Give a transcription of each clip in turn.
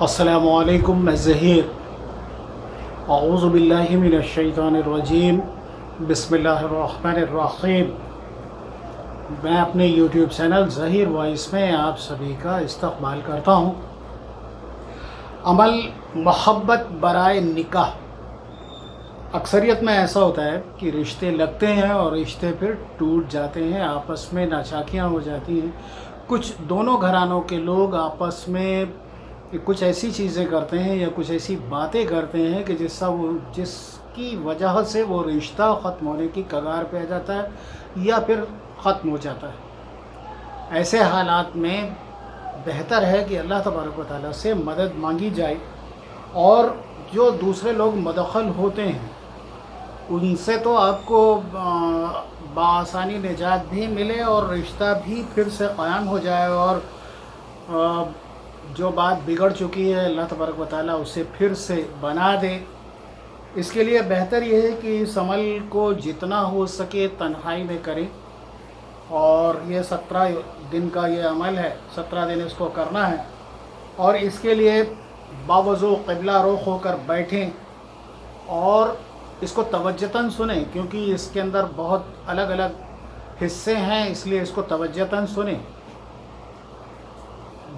السلام علیکم، میں ظہیر اعوذ باللہ من الشیطان الرجیم، بسم اللہ الرحمن الرحیم۔ میں اپنے یوٹیوب چینل ظہیر وائس میں آپ سبھی کا استقبال کرتا ہوں۔ عمل محبت برائے نکاح۔ اکثریت میں ایسا ہوتا ہے کہ رشتے لگتے ہیں اور رشتے پھر ٹوٹ جاتے ہیں، آپس میں ناچاکیاں ہو جاتی ہیں۔ کچھ دونوں گھرانوں کے لوگ آپس میں کچھ ایسی چیزیں کرتے ہیں یا کچھ ایسی باتیں کرتے ہیں کہ جس کی وجہ سے وہ رشتہ ختم ہونے کی کگار پہ آ جاتا ہے یا پھر ختم ہو جاتا ہے۔ ایسے حالات میں بہتر ہے کہ اللہ تبارک و تعالیٰ سے مدد مانگی جائے، اور جو دوسرے لوگ مدخل ہوتے ہیں ان سے تو آپ کو بآسانی نجات بھی ملے اور رشتہ بھی پھر سے قائم ہو جائے، اور جو بات بگڑ چکی ہے اللہ تبارک و تعالیٰ اسے پھر سے بنا دے۔ اس کے لیے بہتر یہ ہے کہ اس عمل کو جتنا ہو سکے تنہائی میں کریں، اور یہ 17 دن کا یہ عمل ہے، 17 دن اس کو کرنا ہے، اور اس کے لیے باوضو قبلہ رخ ہو کر بیٹھیں اور اس کو توجہاً سنیں، کیونکہ اس کے اندر بہت الگ الگ حصے ہیں، اس لیے اس کو توجہاً سنیں۔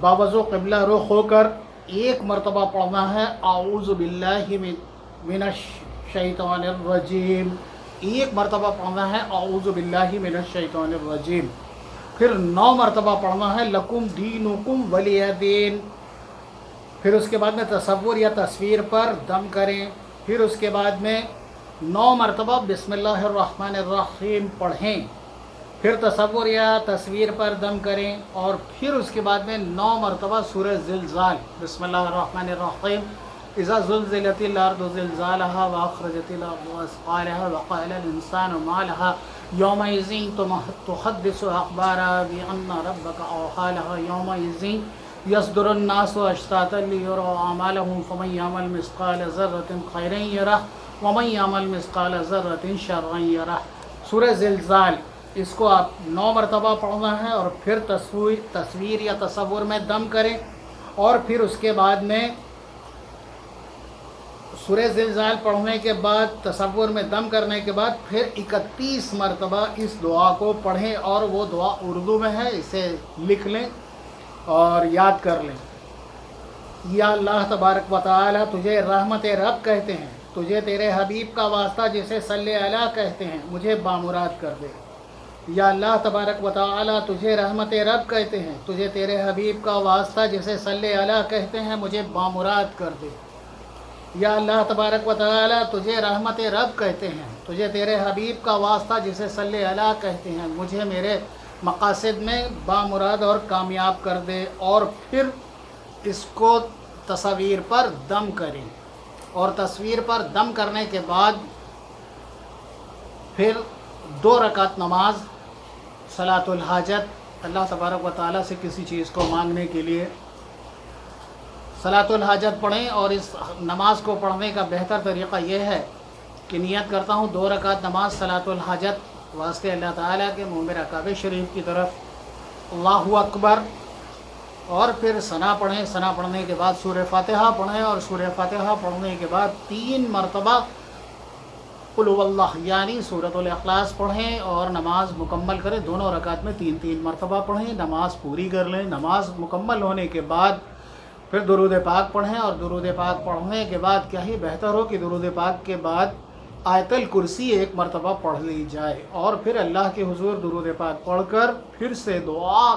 باوضو قبلہ رخ ہو کر ایک مرتبہ پڑھنا ہے اعوذ باللہ من الشیطان الرجیم، ایک مرتبہ پڑھنا ہے اعوذ باللہ من الشیطان الرجیم، پھر 9 مرتبہ پڑھنا ہے لکم دینکم ولی دین، پھر اس کے بعد میں تصور یا تصویر پر دم کریں، پھر اس کے بعد میں 9 مرتبہ بسم اللہ الرحمن الرحیم پڑھیں، پھر تصور یا تصویر پر دم کریں، اور پھر اس کے بعد میں 9 مرتبہ سورہ زلزال بسم اللہ الرحمن الرحیم اذا زلزلت الارض زلزالها واخرجت الارض اثقالها وقال الانسان ما لها يومئذ تحدث اخبارها بان ربك اوحى لها يومئذ يصدر الناس اشتاتا ليروا اعمالهم فمن يعمل مثقال ذرة خيرا يره ومن يعمل مثقال ذرة شرا يره۔ سورہ زلزال اس کو آپ 9 مرتبہ پڑھنا ہے، اور پھر تصویر یا تصور میں دم کریں، اور پھر اس کے بعد میں سورہ زلزال پڑھنے کے بعد تصور میں دم کرنے کے بعد پھر 31 مرتبہ اس دعا کو پڑھیں، اور وہ دعا اردو میں ہے، اسے لکھ لیں اور یاد کر لیں۔ یا اللہ تبارک و تعالی تجھے رحمت رب کہتے ہیں، تجھے تیرے حبیب کا واسطہ جسے صلی اللہ کہتے ہیں مجھے بامراد کر دے۔ یا اللہ تبارک و تعالی تجھے رحمت رب کہتے ہیں، تجھے تیرے حبیب کا واسطہ جسے صلی اللہ کہتے ہیں مجھے بامراد کر دے۔ یا اللہ تبارک و تعالی تجھے رحمت رب کہتے ہیں، تجھے تیرے حبیب کا واسطہ جسے صلی اللہ کہتے ہیں مجھے میرے مقاصد میں بامراد اور کامیاب کر دے۔ اور پھر اس کو تصویر پر دم کریں، اور تصویر پر دم کرنے کے بعد پھر 2 رکعت نماز صلاۃ الحاجت، اللہ تبارک و تعالیٰ سے کسی چیز کو مانگنے کے لیے صلاۃ الحاجت پڑھیں۔ اور اس نماز کو پڑھنے کا بہتر طریقہ یہ ہے کہ نیت کرتا ہوں 2 رکعت نماز صلاۃ الحاجت واسطے اللہ تعالیٰ کے میرا کعبہ شریف کی طرف، اللہ اکبر، اور پھر ثنا پڑھیں۔ ثنا پڑھنے کے بعد سورہ فاتحہ پڑھیں، اور سورہ فاتحہ پڑھنے کے بعد 3 مرتبہ قل هو اللہ یعنی سورۃ الاخلاص پڑھیں، اور نماز مکمل کریں۔ دونوں رکعت میں 3 مرتبہ پڑھیں، نماز پوری کر لیں۔ نماز مکمل ہونے کے بعد پھر درود پاک پڑھیں، اور درود پاک پڑھنے کے بعد کیا ہی بہتر ہو کہ درود پاک کے بعد آیت الکرسی 1 مرتبہ پڑھ لی جائے، اور پھر اللہ کے حضور درود پاک پڑھ کر پھر سے دعا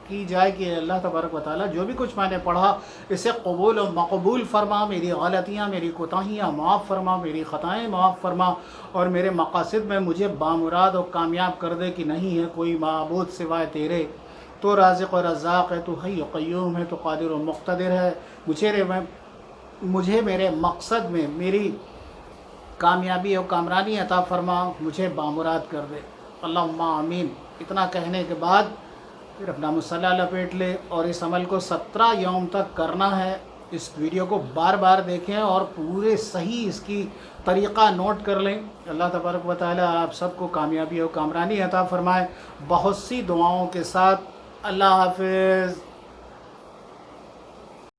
کی جائے کہ اللہ تبارک و تعالیٰ جو بھی کچھ میں نے پڑھا اسے قبول و مقبول فرما، میری غلطیاں میری کوتاہیاں معاف فرما، میری خطائیں معاف فرما، اور میرے مقاصد میں مجھے بامراد و کامیاب کر دے کہ نہیں ہے کوئی معبود سوائے تیرے، تو رازق و رزاق ہے، تو حی و قیوم ہے، تو قادر و مقتدر ہے، مجھے میرے مقصد میں میری کامیابی و کامرانی عطا فرما، مجھے بامراد کر دے، اللہم آمین۔ اتنا کہنے کے بعد پھر اپنا مصلی لپیٹ لے، اور اس عمل کو 17 یوم تک کرنا ہے۔ اس ویڈیو کو بار بار دیکھیں اور پورے صحیح اس کی طریقہ نوٹ کر لیں۔ اللہ تبارک و تعالیٰ آپ سب کو کامیابی و کامرانی عطا فرمائے۔ بہت سی دعاؤں کے ساتھ اللہ حافظ۔